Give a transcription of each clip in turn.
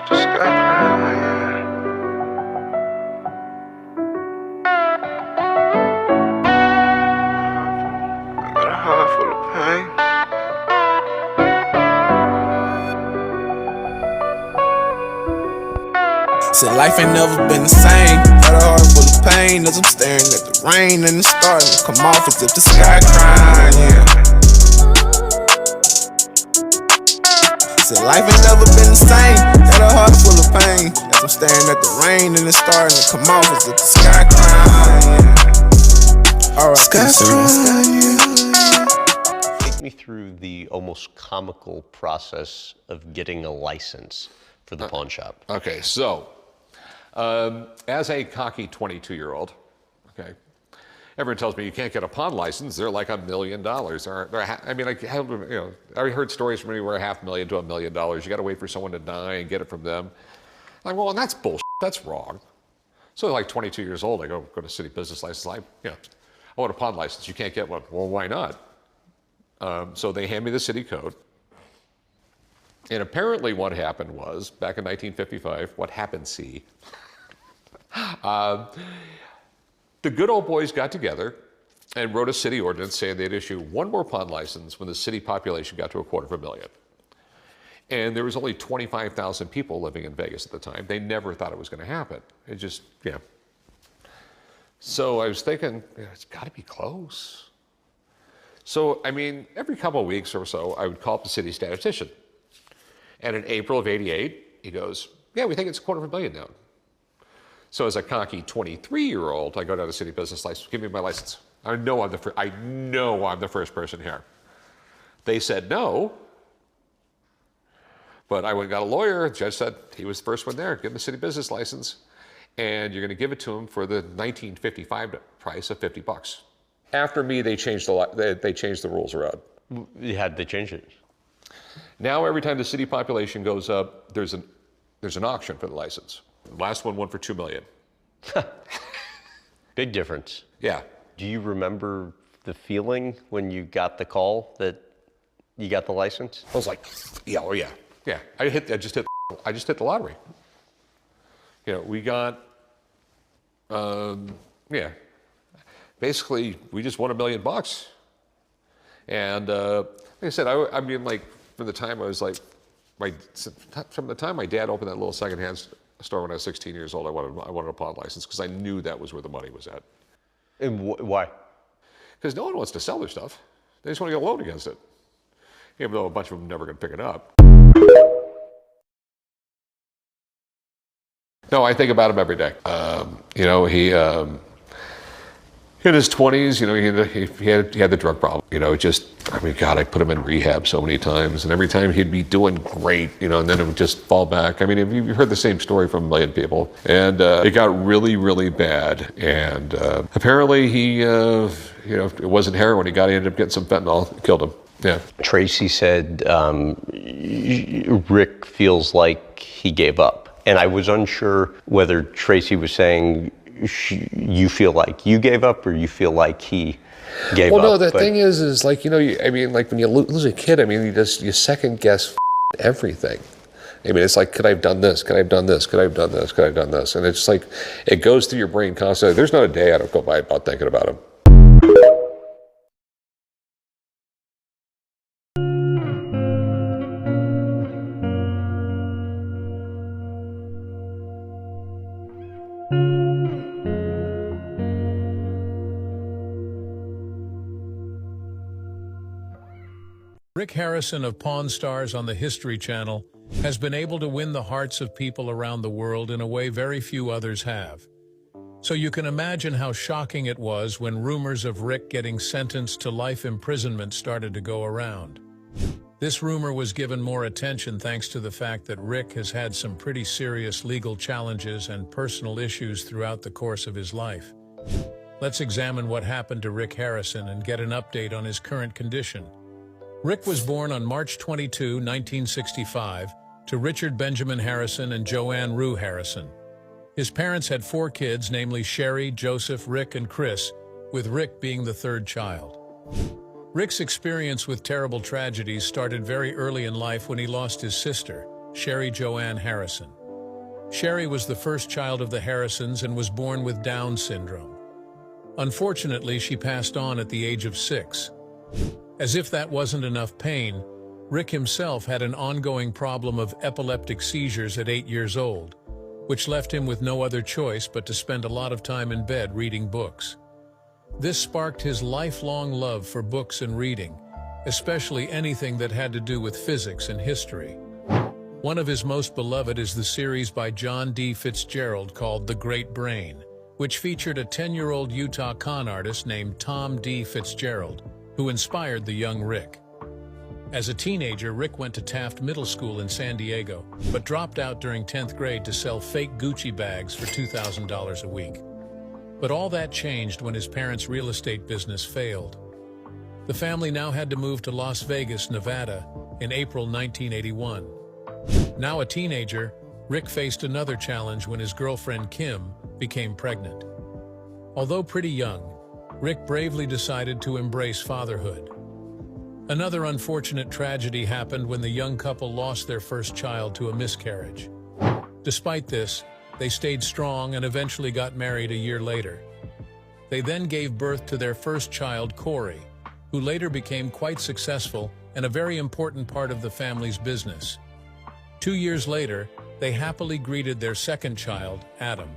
Just got crying. I got a heart full of pain. Said life ain't never been the same. Got a heart full of pain as I'm staring at the rain and it's starting to come off as if the sky crying, yeah. Said life ain't never been the same. Got a heart full of pain as I'm staring at the rain and it's starting to come off as if the sky crying, yeah. Alright, sky crying, yeah. Take me through the almost comical process of getting a license for the pawn shop. Okay, so as a cocky 22-year-old, okay, everyone tells me you can't get a pawn license. They're like $1 million. I mean, I heard stories from anywhere $500,000 to $1 million. You got to wait for someone to die and get it from them. I'm like, well, and that's bullshit. That's wrong. So, like 22 years old, I go to city business license. I want a pawn license. You can't get one. Well, why not? So they hand me the city code. And apparently what happened was, back in 1955, what happened, the good old boys got together and wrote a city ordinance saying they'd issue one more pawn license when the city population got to 250,000. And there was only 25,000 people living in Vegas at the time. They never thought it was going to happen. It just, yeah. So I was thinking, it's got to be close. So, I mean, every couple of weeks or so, I would call up the city statistician. And in April of '88, he goes, yeah, we think it's $250,000 now. So as a cocky 23-year-old, I go down to city business license, give me my license. I know I'm the first person here. They said no, but I went and got a lawyer. The judge said he was the first one there. Give him the city business license, and you're going to give it to him for the 1955 price of $50. After me, they changed the rules around. How did they change it? Now every time the city population goes up, there's an auction for the license. The last one went for $2 million. Big difference. Yeah. Do you remember the feeling when you got the call that you got the license? I was like, yeah, oh yeah, yeah. I just hit the lottery. You know, we got, yeah. Basically, we just won $1 million. And like I said, I mean, like, from the time I was like, from the time my dad opened that little secondhand store when I was 16 years old, I wanted a pawn license because I knew that was where the money was at. And why? Because no one wants to sell their stuff. They just want to get a loan against it. Even though a bunch of them are never going to pick it up. No, I think about him every day. You know, he in his 20s, you know, he had the drug problem. You know, I mean, God, I put him in rehab so many times, and every time he'd be doing great, you know, and then it would just fall back. I mean, you've heard the same story from a million people, and it got really, really bad. And apparently, he, you know, it wasn't heroin. He ended up getting some fentanyl, it killed him. Yeah. Tracy said Rick feels like he gave up, and I was unsure whether Tracy was saying you feel like you gave up or you feel like he gave up. Well, no, the thing is like, you know, I mean, like when you lose a kid, I mean, you second guess everything. I mean, it's like, could I have done this? Could I have done this? Could I have done this? Could I have done this? And it's like, it goes through your brain constantly. There's not a day I don't go by about thinking about him. Rick Harrison of Pawn Stars on the History Channel has been able to win the hearts of people around the world in a way very few others have. So you can imagine how shocking it was when rumors of Rick getting sentenced to life imprisonment started to go around. This rumor was given more attention thanks to the fact that Rick has had some pretty serious legal challenges and personal issues throughout the course of his life. Let's examine what happened to Rick Harrison and get an update on his current condition. Rick was born on March 22, 1965, to Richard Benjamin Harrison and Joanne Rue Harrison. His parents had 4 kids, namely Sherry, Joseph, Rick, and Chris, with Rick being the 3rd child. Rick's experience with terrible tragedies started very early in life when he lost his sister, Sherry Joanne Harrison. Sherry was the first child of the Harrisons and was born with Down syndrome. Unfortunately, she passed on at the age of 6. As if that wasn't enough pain, Rick himself had an ongoing problem of epileptic seizures at 8 years old, which left him with no other choice but to spend a lot of time in bed reading books. This sparked his lifelong love for books and reading, especially anything that had to do with physics and history. One of his most beloved is the series by John D. Fitzgerald called The Great Brain, which featured a 10-year-old Utah con artist named Tom D. Fitzgerald, who inspired the young Rick. As a teenager, Rick went to Taft Middle School in San Diego, but dropped out during 10th grade to sell fake Gucci bags for $2,000 a week. But all that changed when his parents' real estate business failed. The family now had to move to Las Vegas, Nevada, in April 1981. Now a teenager, Rick faced another challenge when his girlfriend Kim became pregnant. Although pretty young, Rick bravely decided to embrace fatherhood. Another unfortunate tragedy happened when the young couple lost their first child to a miscarriage. Despite this, they stayed strong and eventually got married a year later. They then gave birth to their first child, Corey, who later became quite successful and a very important part of the family's business. 2 years later, they happily greeted their second child, Adam.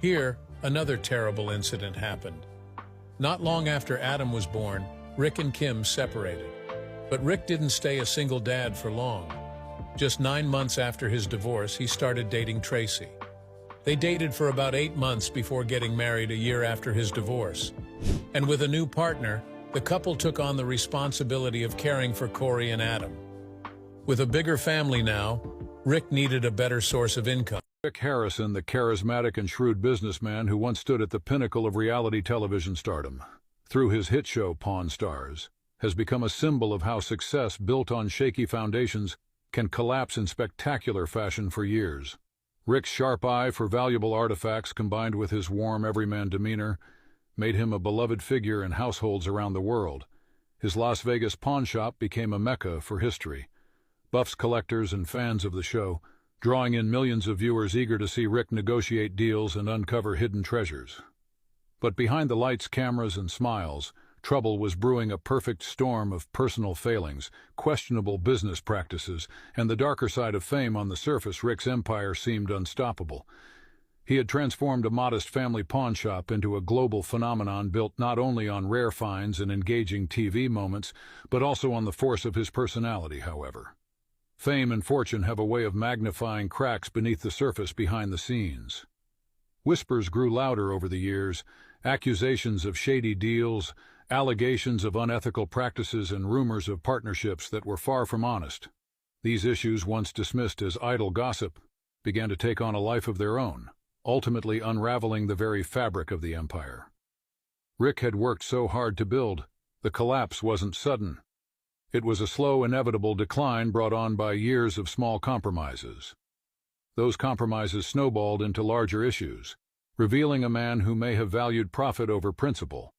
Here, another terrible incident happened. Not long after Adam was born, Rick and Kim separated. But Rick didn't stay a single dad for long. Just 9 months after his divorce, he started dating Tracy. They dated for about 8 months before getting married a year after his divorce. And with a new partner, the couple took on the responsibility of caring for Corey and Adam. With a bigger family now, Rick needed a better source of income. Rick Harrison, the charismatic and shrewd businessman who once stood at the pinnacle of reality television stardom, through his hit show Pawn Stars, has become a symbol of how success built on shaky foundations can collapse in spectacular fashion for years. Rick's sharp eye for valuable artifacts combined with his warm everyman demeanor made him a beloved figure in households around the world. His Las Vegas pawn shop became a mecca for history. Buffs, collectors, and fans of the show, drawing in millions of viewers eager to see Rick negotiate deals and uncover hidden treasures. But behind the lights, cameras, and smiles, trouble was brewing, a perfect storm of personal failings, questionable business practices, and the darker side of fame. On the surface, Rick's empire seemed unstoppable. He had transformed a modest family pawn shop into a global phenomenon built not only on rare finds and engaging TV moments, but also on the force of his personality, however. Fame and fortune have a way of magnifying cracks beneath the surface behind the scenes. Whispers grew louder over the years, accusations of shady deals, allegations of unethical practices, and rumors of partnerships that were far from honest. These issues, once dismissed as idle gossip, began to take on a life of their own, ultimately unraveling the very fabric of the empire. Rick had worked so hard to build. The collapse wasn't sudden. It was a slow, inevitable decline brought on by years of small compromises. Those compromises snowballed into larger issues, revealing a man who may have valued profit over principle.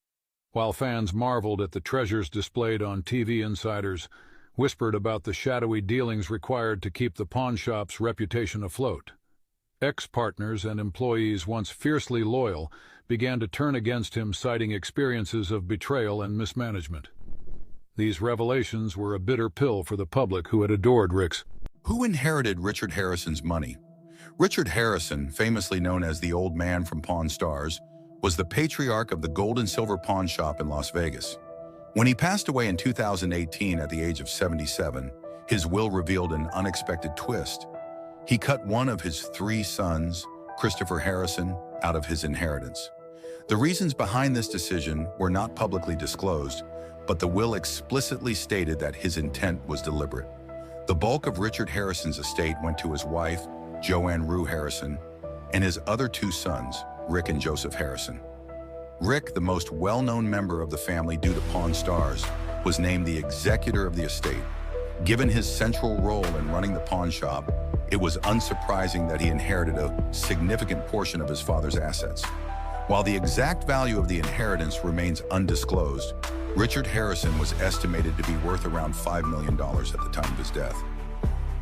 While fans marveled at the treasures displayed on TV, insiders whispered about the shadowy dealings required to keep the pawn shop's reputation afloat. Ex-partners and employees once fiercely loyal began to turn against him, citing experiences of betrayal and mismanagement. These revelations were a bitter pill for the public who had adored Rick's. Who inherited Richard Harrison's money? Richard Harrison, famously known as the Old Man from Pawn Stars, was the patriarch of the gold and silver pawn shop in Las Vegas. When he passed away in 2018 at the age of 77, his will revealed an unexpected twist. He cut one of his 3 sons, Christopher Harrison, out of his inheritance. The reasons behind this decision were not publicly disclosed, but the will explicitly stated that his intent was deliberate. The bulk of Richard Harrison's estate went to his wife, Joanne Rue Harrison, and his other 2 sons, Rick and Joseph Harrison. Rick, the most well-known member of the family due to Pawn Stars, was named the executor of the estate. Given his central role in running the pawn shop, it was unsurprising that he inherited a significant portion of his father's assets. While the exact value of the inheritance remains undisclosed, Richard Harrison was estimated to be worth around $5 million at the time of his death.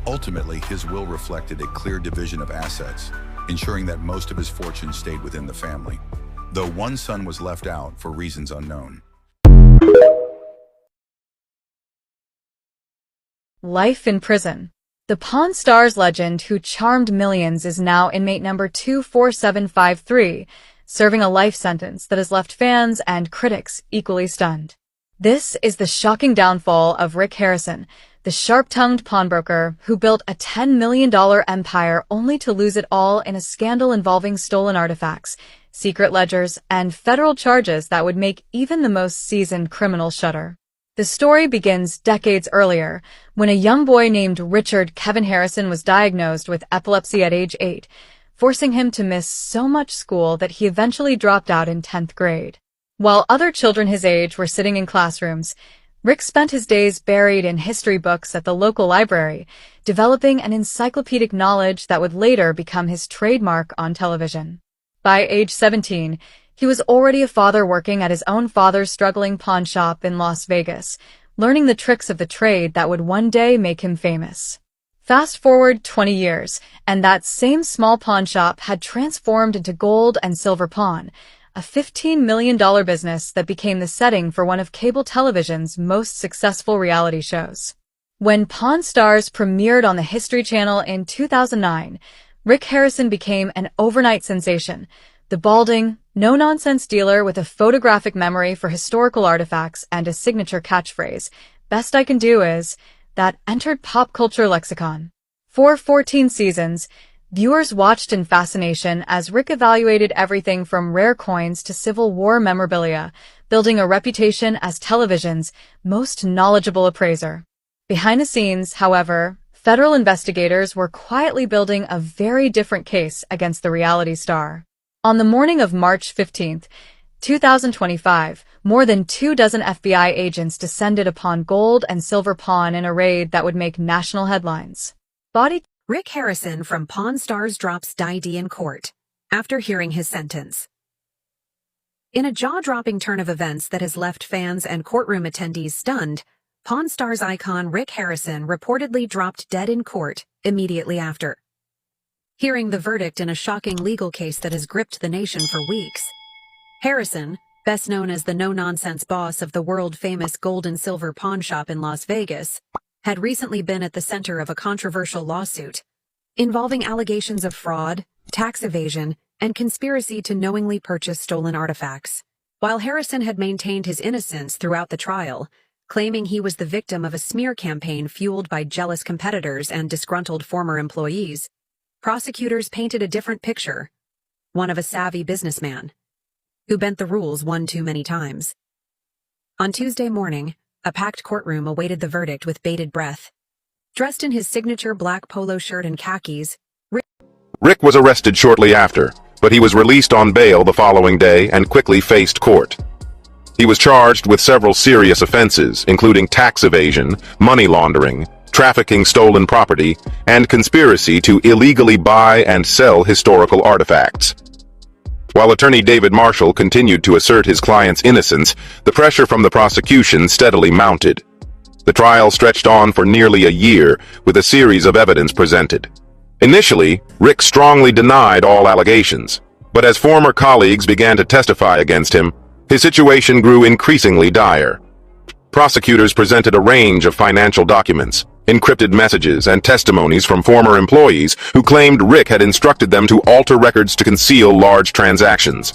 Ultimately, his will reflected a clear division of assets, ensuring that most of his fortune stayed within the family, though one son was left out for reasons unknown. Life in prison. The Pawn Stars legend who charmed millions is now inmate number 24753, serving a life sentence that has left fans and critics equally stunned. This is the shocking downfall of Rick Harrison, the sharp-tongued pawnbroker who built a $10 million empire only to lose it all in a scandal involving stolen artifacts, secret ledgers, and federal charges that would make even the most seasoned criminal shudder. The story begins decades earlier, when a young boy named Richard Kevin Harrison was diagnosed with epilepsy at age 8, forcing him to miss so much school that he eventually dropped out in 10th grade. While other children his age were sitting in classrooms, Rick spent his days buried in history books at the local library, developing an encyclopedic knowledge that would later become his trademark on television. By age 17, he was already a father working at his own father's struggling pawn shop in Las Vegas, learning the tricks of the trade that would one day make him famous. Fast forward 20 years, and that same small pawn shop had transformed into Gold and Silver Pawn, a $15 million business that became the setting for one of cable television's most successful reality shows. When Pawn Stars premiered on the History Channel in 2009, Rick Harrison became an overnight sensation, the balding, no-nonsense dealer with a photographic memory for historical artifacts and a signature catchphrase, "Best I can do is," that entered pop culture lexicon. For 14 seasons, viewers watched in fascination as Rick evaluated everything from rare coins to Civil War memorabilia, building a reputation as television's most knowledgeable appraiser. Behind the scenes, however, federal investigators were quietly building a very different case against the reality star. On the morning of March 15, 2025, more than 24 FBI agents descended upon Gold and Silver Pawn in a raid that would make national headlines. Rick Harrison from Pawn Stars drops ID in court after hearing his sentence. In a jaw-dropping turn of events that has left fans and courtroom attendees stunned, Pawn Stars icon Rick Harrison reportedly dropped dead in court immediately after hearing the verdict in a shocking legal case that has gripped the nation for weeks. Harrison, best known as the no-nonsense boss of the world-famous Gold and Silver Pawn Shop in Las Vegas, had recently been at the center of a controversial lawsuit involving allegations of fraud, tax evasion, and conspiracy to knowingly purchase stolen artifacts. While Harrison had maintained his innocence throughout the trial, claiming he was the victim of a smear campaign fueled by jealous competitors and disgruntled former employees, prosecutors painted a different picture, one of a savvy businessman who bent the rules one too many times. On Tuesday morning, a packed courtroom awaited the verdict with bated breath. Dressed in his signature black polo shirt and khakis, Rick was arrested shortly after, but he was released on bail the following day and quickly faced court. He was charged with several serious offenses, including tax evasion, money laundering, trafficking stolen property, and conspiracy to illegally buy and sell historical artifacts. While attorney David Marshall continued to assert his client's innocence, the pressure from the prosecution steadily mounted. The trial stretched on for nearly a year, with a series of evidence presented. Initially, Rick strongly denied all allegations, but as former colleagues began to testify against him, his situation grew increasingly dire. Prosecutors presented a range of financial documents, encrypted messages, and testimonies from former employees who claimed Rick had instructed them to alter records to conceal large transactions.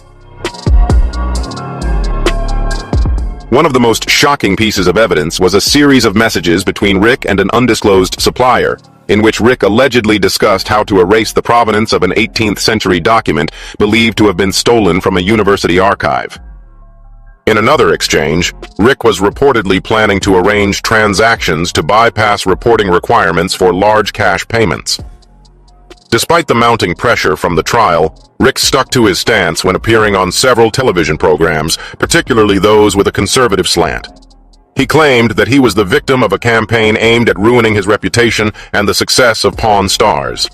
One of the most shocking pieces of evidence was a series of messages between Rick and an undisclosed supplier, in which Rick allegedly discussed how to erase the provenance of an 18th century document believed to have been stolen from a university archive. In another exchange, Rick was reportedly planning to arrange transactions to bypass reporting requirements for large cash payments. Despite the mounting pressure from the trial, Rick stuck to his stance when appearing on several television programs, particularly those with a conservative slant. He claimed that he was the victim of a campaign aimed at ruining his reputation and the success of Pawn Stars.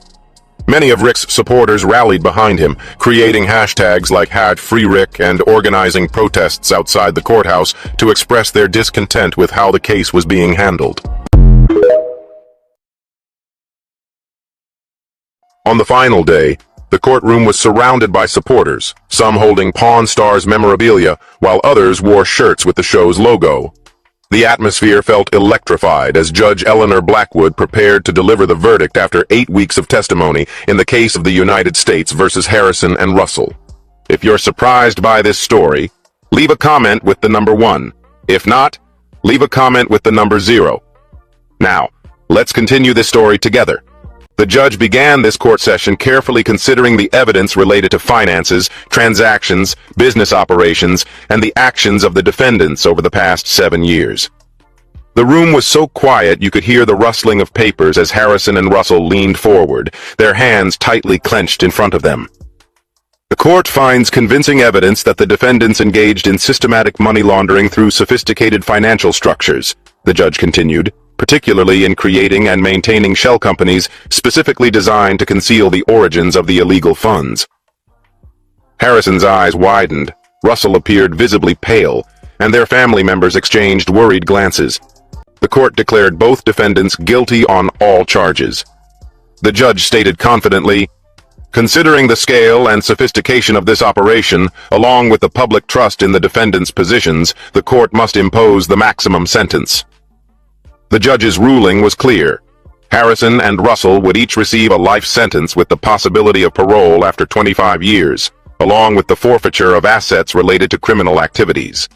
Many of Rick's supporters rallied behind him, creating hashtags like #FreeRick and organizing protests outside the courthouse to express their discontent with how the case was being handled. On the final day, the courtroom was surrounded by supporters, some holding Pawn Stars memorabilia, while others wore shirts with the show's logo. The atmosphere felt electrified as Judge Eleanor Blackwood prepared to deliver the verdict after 8 weeks of testimony in the case of the United States versus Harrison and Russell. If you're surprised by this story, leave a comment with the number 1. If not, leave a comment with the number 0. Now, let's continue this story together. The judge began this court session carefully considering the evidence related to finances, transactions, business operations, and the actions of the defendants over the past 7 years. The room was so quiet you could hear the rustling of papers as Harrison and Russell leaned forward, their hands tightly clenched in front of them. The court finds convincing evidence that the defendants engaged in systematic money laundering through sophisticated financial structures, the judge continued, particularly in creating and maintaining shell companies specifically designed to conceal the origins of the illegal funds. Harrison's eyes widened, Russell appeared visibly pale, and their family members exchanged worried glances. The court declared both defendants guilty on all charges. The judge stated confidently, "Considering the scale and sophistication of this operation, along with the public trust in the defendants' positions, the court must impose the maximum sentence." The judge's ruling was clear. Harrison and Russell would each receive a life sentence with the possibility of parole after 25 years, along with the forfeiture of assets related to criminal activities.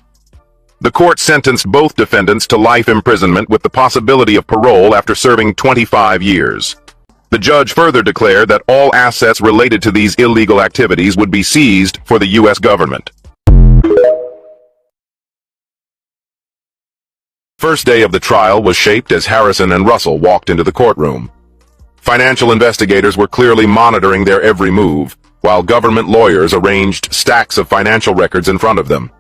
The court sentenced both defendants to life imprisonment with the possibility of parole after serving 25 years. The judge further declared that all assets related to these illegal activities would be seized for the U.S. government. First day of the trial was shaped as Harrison and Russell walked into the courtroom. Financial investigators were clearly monitoring their every move, while government lawyers arranged stacks of financial records in front of them.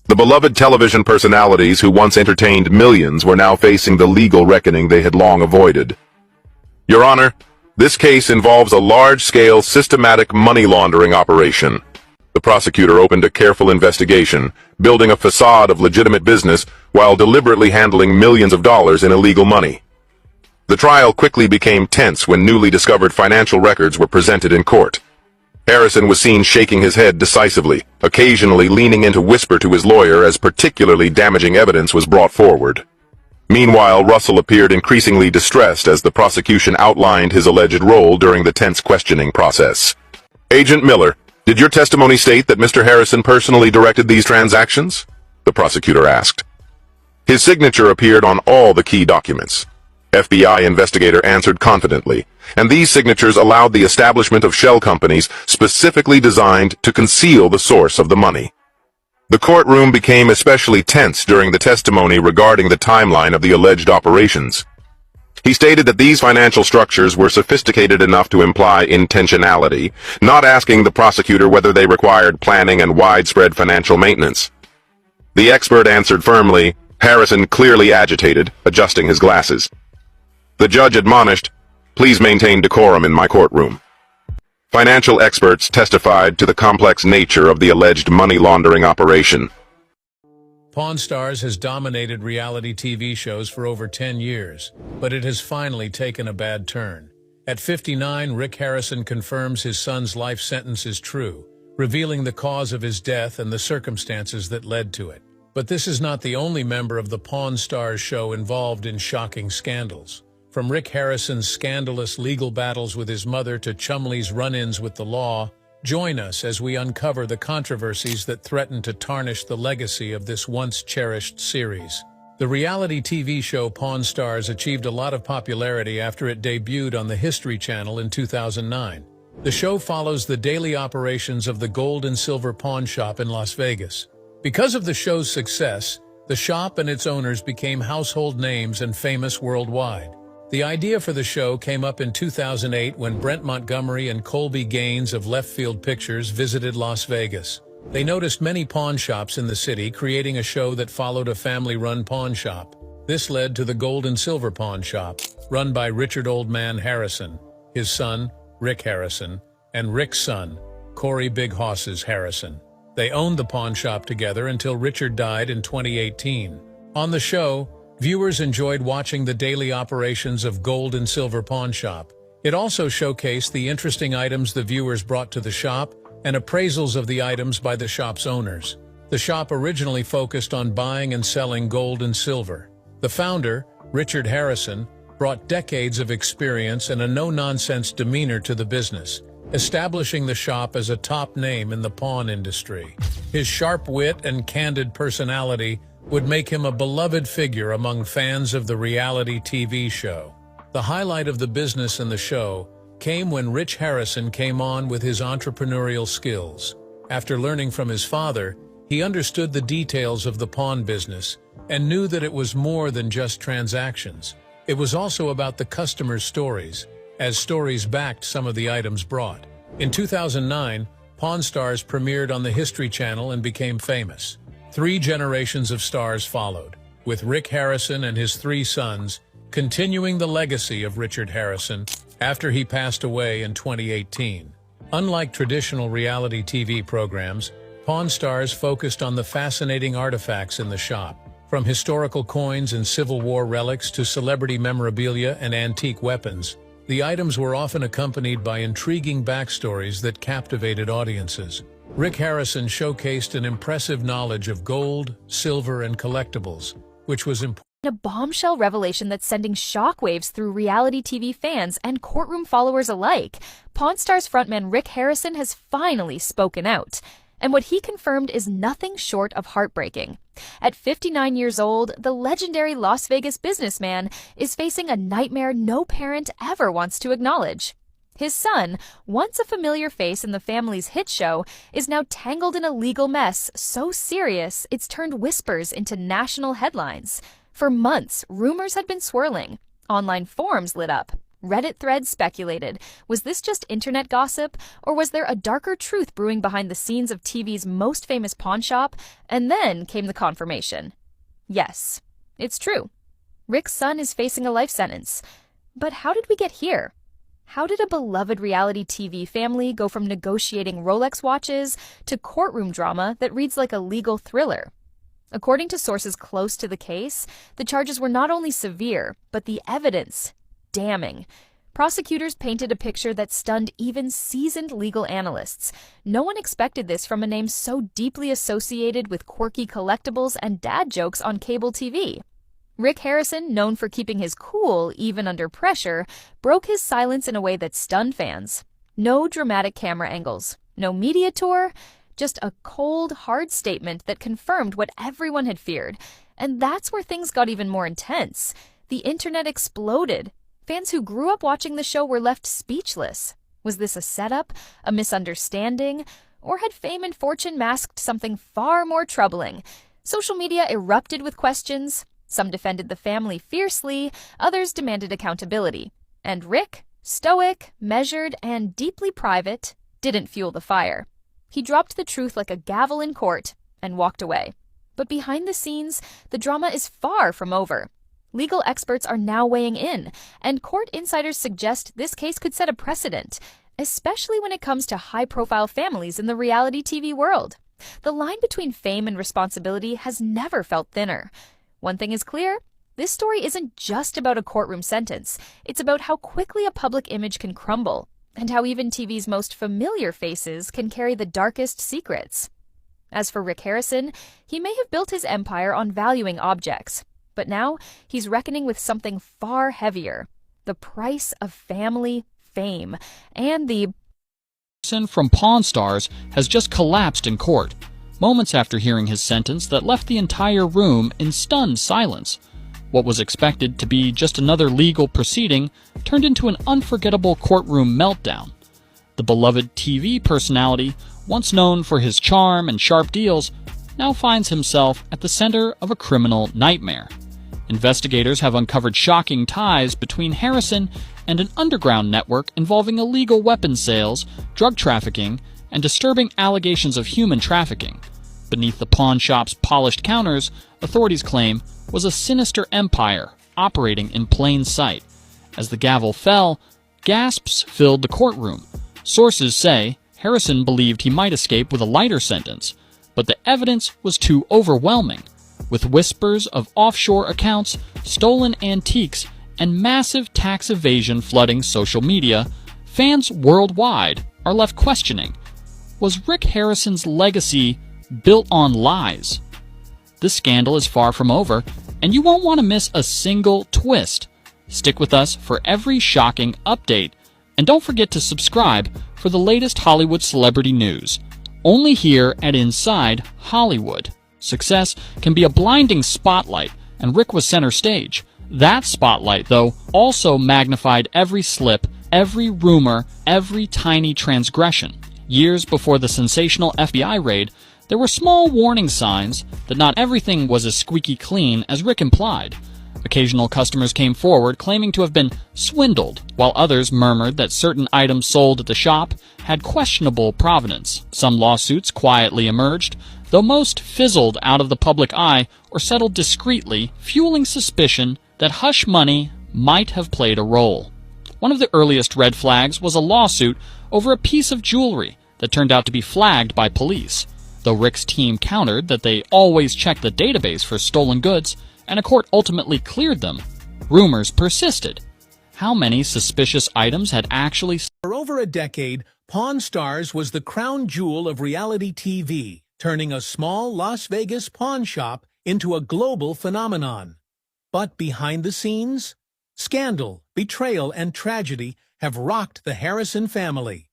The beloved television personalities who once entertained millions were now facing the legal reckoning they had long avoided. Your Honor, this case involves a large-scale systematic money laundering operation. The prosecutor opened a careful investigation, building a facade of legitimate business while deliberately handling millions of dollars in illegal money. The trial quickly became tense when newly discovered financial records were presented in court. Harrison was seen shaking his head decisively, occasionally leaning in to whisper to his lawyer as particularly damaging evidence was brought forward. Meanwhile, Russell appeared increasingly distressed as the prosecution outlined his alleged role during the tense questioning process. "Agent Miller, did your testimony state that Mr. Harrison personally directed these transactions?" the prosecutor asked. His signature appeared on all the key documents. FBI investigator answered confidently, and these signatures allowed the establishment of shell companies specifically designed to conceal the source of the money. The courtroom became especially tense during the testimony regarding the timeline of the alleged operations. He stated that these financial structures were sophisticated enough to imply intentionality, not asking the prosecutor whether they required planning and widespread financial maintenance. The expert answered firmly, Harrison clearly agitated, adjusting his glasses. The judge admonished, "Please maintain decorum in my courtroom." Financial experts testified to the complex nature of the alleged money laundering operation. Pawn Stars has dominated reality TV shows for over 10 years, but it has finally taken a bad turn. At 59, Rick Harrison confirms his son's life sentence is true, revealing the cause of his death and the circumstances that led to it. But this is not the only member of the Pawn Stars show involved in shocking scandals. From Rick Harrison's scandalous legal battles with his mother to Chumley's run-ins with the law, join us as we uncover the controversies that threaten to tarnish the legacy of this once-cherished series. The reality TV show Pawn Stars achieved a lot of popularity after it debuted on the History Channel in 2009. The show follows the daily operations of the gold and silver pawn shop in Las Vegas. Because of the show's success, the shop and its owners became household names and famous worldwide. The idea for the show came up in 2008 when Brent Montgomery and Colby Gaines of Left Field Pictures visited Las Vegas. They noticed many pawn shops in the city, creating a show that followed a family-run pawn shop. This led to the Gold and Silver Pawn Shop, run by Richard Old Man Harrison, his son, Rick Harrison, and Rick's son, Corey Big Hosses Harrison. They owned the pawn shop together until Richard died in 2018. On the show, viewers enjoyed watching the daily operations of Gold and Silver Pawn Shop, It also showcased the interesting items the viewers brought to the shop and appraisals of the items by the shop's owners. The shop originally focused on buying and selling gold and silver. The founder, Richard Harrison, brought decades of experience and a no-nonsense demeanor to the business, establishing the shop as a top name in the pawn industry. His sharp wit and candid personality would make him a beloved figure among fans of the reality TV show. The highlight of the business and the show came when Rich Harrison came on with his entrepreneurial skills. After learning from his father, he understood the details of the pawn business and knew that it was more than just transactions. It was also about the customers' stories, as stories backed some of the items brought. In 2009, Pawn Stars premiered on the History Channel and became famous. 3 generations of stars followed, with Rick Harrison and his 3 sons continuing the legacy of Richard Harrison after he passed away in 2018. Unlike traditional reality TV programs, Pawn Stars focused on the fascinating artifacts in the shop, from historical coins and Civil War relics to celebrity memorabilia and antique weapons. The items were often accompanied by intriguing backstories that captivated audiences. Rick Harrison showcased an impressive knowledge of gold, silver, and collectibles, which was important. A bombshell revelation that's sending shockwaves through reality TV fans and courtroom followers alike. Pawn Stars frontman Rick Harrison has finally spoken out. And what he confirmed is nothing short of heartbreaking. At 59 years old, the legendary Las Vegas businessman is facing a nightmare no parent ever wants to acknowledge. His son, once a familiar face in the family's hit show, is now tangled in a legal mess so serious it's turned whispers into national headlines. For months, rumors had been swirling. Online forums lit up. Reddit threads speculated. Was this just internet gossip, or was there a darker truth brewing behind the scenes of TV's most famous pawn shop? And then came the confirmation. Yes, it's true. Rick's son is facing a life sentence. But how did we get here? How did a beloved reality TV family go from negotiating Rolex watches to courtroom drama that reads like a legal thriller? According to sources close to the case, the charges were not only severe, but the evidence damning. Prosecutors painted a picture that stunned even seasoned legal analysts. No one expected this from a name so deeply associated with quirky collectibles and dad jokes on cable TV. Rick Harrison, known for keeping his cool even under pressure, broke his silence in a way that stunned fans. No dramatic camera angles, no media tour, just a cold, hard statement that confirmed what everyone had feared. And that's where things got even more intense. The internet exploded. Fans who grew up watching the show were left speechless. Was this a setup, a misunderstanding, or had fame and fortune masked something far more troubling? Social media erupted with questions. Some defended the family fiercely, others demanded accountability. And Rick, stoic, measured, and deeply private, didn't fuel the fire. He dropped the truth like a gavel in court and walked away. But behind the scenes, the drama is far from over. Legal experts are now weighing in, and court insiders suggest this case could set a precedent, especially when it comes to high-profile families in the reality TV world. The line between fame and responsibility has never felt thinner. One thing is clear, this story isn't just about a courtroom sentence. It's about how quickly a public image can crumble, and how even TV's most familiar faces can carry the darkest secrets. As for Rick Harrison, he may have built his empire on valuing objects, but now he's reckoning with something far heavier: the price of family fame, and the from Pawn Stars has just collapsed in court, moments after hearing his sentence that left the entire room in stunned silence. What was expected to be just another legal proceeding turned into an unforgettable courtroom meltdown. The beloved TV personality, once known for his charm and sharp deals, now finds himself at the center of a criminal nightmare. Investigators have uncovered shocking ties between Harrison and an underground network involving illegal weapons sales, drug trafficking, and disturbing allegations of human trafficking. Beneath the pawn shop's polished counters, authorities claim, was a sinister empire operating in plain sight. As the gavel fell, gasps filled the courtroom. Sources say Harrison believed he might escape with a lighter sentence, but the evidence was too overwhelming. With whispers of offshore accounts, stolen antiques, and massive tax evasion flooding social media, fans worldwide are left questioning, was Rick Harrison's legacy built on lies? This scandal is far from over, and you won't want to miss a single twist. Stick with us for every shocking update, and don't forget to subscribe for the latest Hollywood celebrity news, only here at Inside Hollywood. Success can be a blinding spotlight, and Rick was center stage. That spotlight, though, also magnified every slip, every rumor, every tiny transgression. Years before the sensational FBI raid, there were small warning signs that not everything was as squeaky clean as Rick implied. Occasional customers came forward claiming to have been swindled, while others murmured that certain items sold at the shop had questionable provenance. Some lawsuits quietly emerged, though most fizzled out of the public eye or settled discreetly, fueling suspicion that hush money might have played a role. One of the earliest red flags was a lawsuit over a piece of jewelry that turned out to be flagged by police. Though Rick's team countered that they always check the database for stolen goods, and a court ultimately cleared them, rumors persisted. How many suspicious items had actually... For over a decade, Pawn Stars was the crown jewel of reality TV, turning a small Las Vegas pawn shop into a global phenomenon. But behind the scenes, scandal, betrayal, and tragedy have rocked the Harrison family.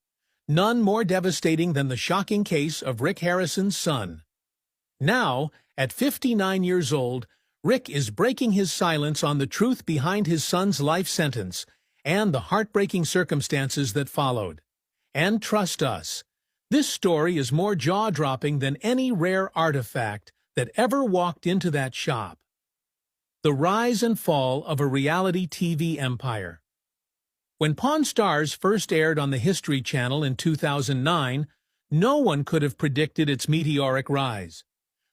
None more devastating than the shocking case of Rick Harrison's son. Now, at 59 years old, Rick is breaking his silence on the truth behind his son's life sentence and the heartbreaking circumstances that followed. And trust us, this story is more jaw-dropping than any rare artifact that ever walked into that shop. The rise and fall of a reality TV empire. When Pawn Stars first aired on the History Channel in 2009, no one could have predicted its meteoric rise.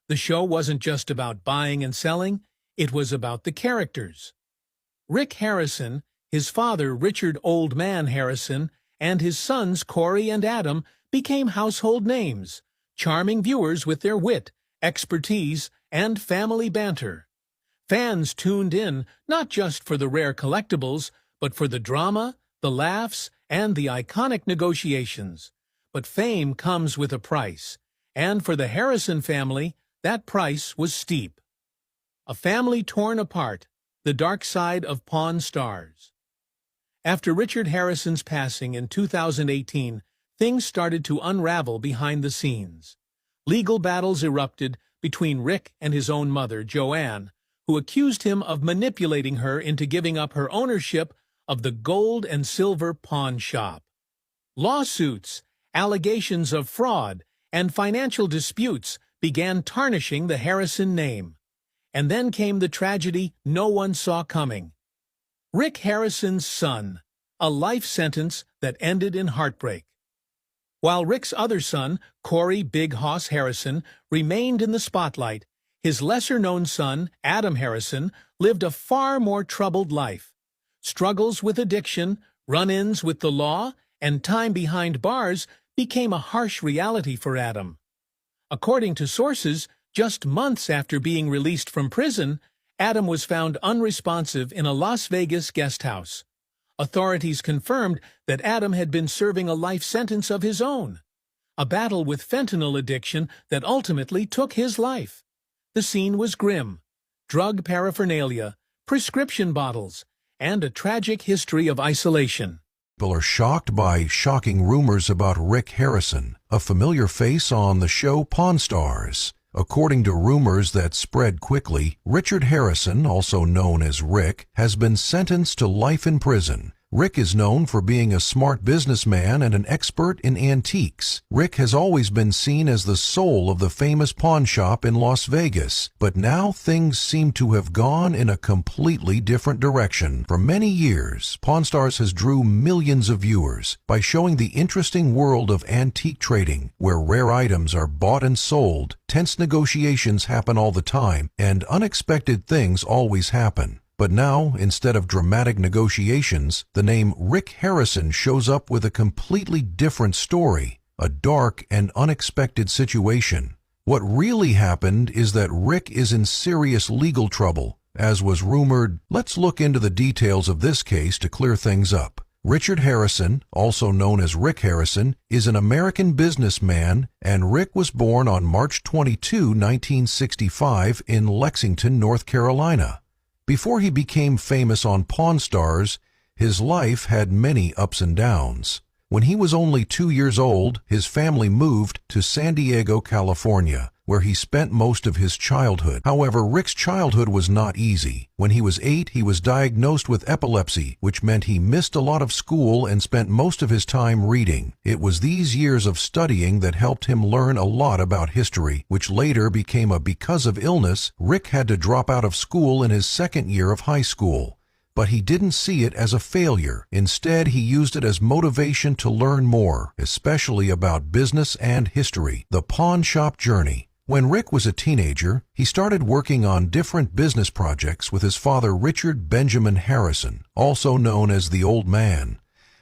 The show wasn't just about buying and selling, it was about the characters. Rick Harrison, his father Richard Old Man Harrison, and his sons Corey and Adam became household names, charming viewers with their wit, expertise, and family banter. Fans tuned in not just for the rare collectibles, but for the drama, the laughs, and the iconic negotiations. But fame comes with a price, and for the Harrison family, that price was steep. A family torn apart, the dark side of Pawn Stars. After Richard Harrison's passing in 2018, things started to unravel behind the scenes. Legal battles erupted between Rick and his own mother, Joanne, who accused him of manipulating her into giving up her ownership of the gold and silver pawn shop. Lawsuits, allegations of fraud, and financial disputes began tarnishing the Harrison name. And then came the tragedy no one saw coming. Rick Harrison's son, a life sentence that ended in heartbreak. While Rick's other son, Corey Big Hoss Harrison, remained in the spotlight, his lesser-known son, Adam Harrison, lived a far more troubled life. Struggles with addiction, run-ins with the law, and time behind bars became a harsh reality for Adam. According to sources, just months after being released from prison, Adam was found unresponsive in a Las Vegas guest house. Authorities confirmed that Adam had been serving a life sentence of his own, a battle with fentanyl addiction that ultimately took his life. The scene was grim: drug paraphernalia, prescription bottles, and a tragic history of isolation. People are shocked by shocking rumors about Rick Harrison, a familiar face on the show Pawn Stars. According to rumors that spread quickly, Richard Harrison, also known as Rick, has been sentenced to life in prison. Rick is known for being a smart businessman and an expert in antiques. Rick has always been seen as the soul of the famous pawn shop in Las Vegas, but now things seem to have gone in a completely different direction. For many years, Pawn Stars has drew millions of viewers by showing the interesting world of antique trading, where rare items are bought and sold, tense negotiations happen all the time, and unexpected things always happen. But now, instead of dramatic negotiations, the name Rick Harrison shows up with a completely different story, a dark and unexpected situation. What really happened is that Rick is in serious legal trouble. as was rumored. Let's look into the details of this case to clear things up. Richard Harrison, also known as Rick Harrison, is an American businessman, and Rick was born on March 22, 1965 in Lexington, North Carolina. Before he became famous on Pawn Stars, his life had many ups and downs. When he was only 2 years old, his family moved to San Diego, California, where he spent most of his childhood. However, Rick's childhood was not easy. When he was 8, he was diagnosed with epilepsy, which meant he missed a lot of school and spent most of his time reading. It was these years of studying that helped him learn a lot about history, which later became a because of illness. Rick had to drop out of school in his second year of high school. But he didn't see it as a failure. Instead, he used it as motivation to learn more, especially about business and history. The pawn shop journey. When Rick was a teenager, he started working on different business projects with his father Richard Benjamin Harrison, also known as the Old Man.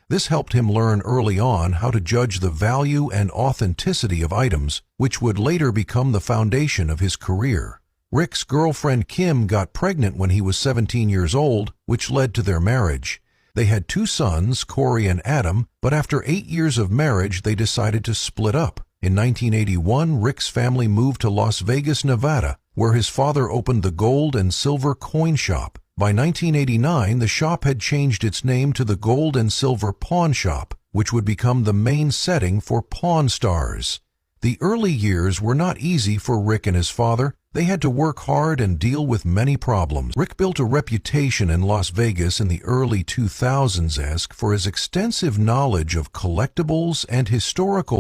This helped him learn early on how to judge the value and authenticity of items, which would later become the foundation of his career. Rick's girlfriend Kim got pregnant when he was 17 years old, which led to their marriage. They had 2 sons, Corey and Adam, but after 8 years of marriage, they decided to split up. In 1981, Rick's family moved to Las Vegas, Nevada, where his father opened the Gold and Silver Coin Shop. By 1989, the shop had changed its name to the Gold and Silver Pawn Shop, which would become the main setting for Pawn Stars. The early years were not easy for Rick and his father. They had to work hard and deal with many problems. Rick built a reputation in Las Vegas in the early 2000s for his extensive knowledge of collectibles and historical